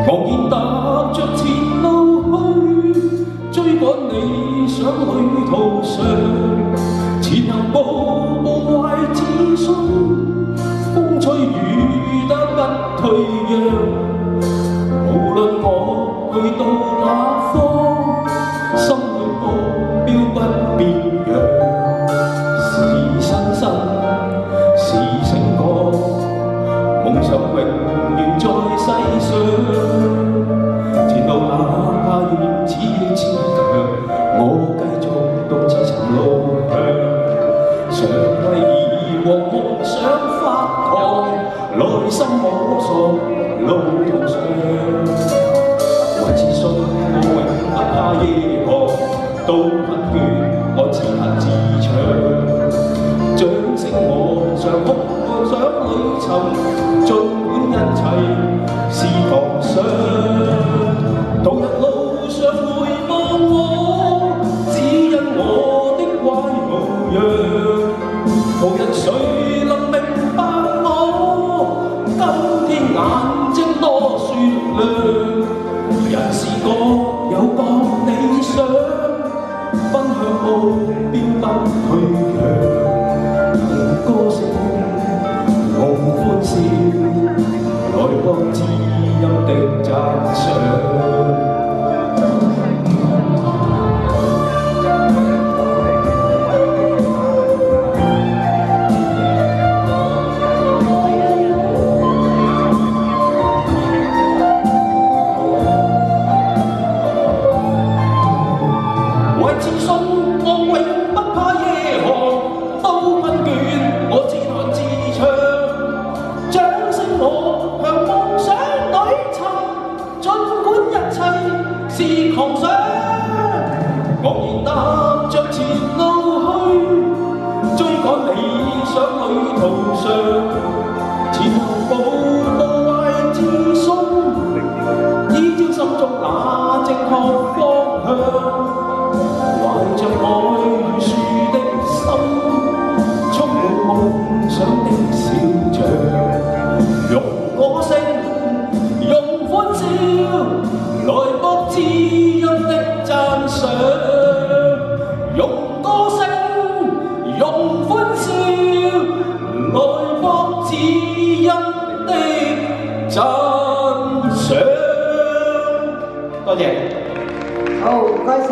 茫然踏着前路去，追趕理想旅途上，前行步步懷自信，風吹雨打不退讓。無論我去到哪方，心裏目標不變樣。是新生，是成果，夢想永遠在世上。前路哪怕如此堅強，我繼續獨自尋路向。常為疑和夢想發狂，內心摸索路途上。我自信我永不怕夜航，到困倦我自彈自唱。掌聲我常哭我想裏尋，儘管一切是狂想。度日路上回望我，只因我的乖模樣。無人誰能明白我，今天眼睛多雪亮。人是各有各理想，奔向目標不退讓。用歌聲用歡笑，來博知音的讚賞。自信我永不怕夜航，都困倦我自彈自唱。掌聲我向夢想裏尋，儘管一切是狂想。茫然踏着前路去，追趕理想旅途上。前行步步懷自信，依照心中那正確方向。懷着愛如樹的心，充滿夢想的小象。用歌聲，用歡笑，來博知音的讚賞。用歌聲，用歡笑，來博知音的讚賞。多謝。好，唔該晒。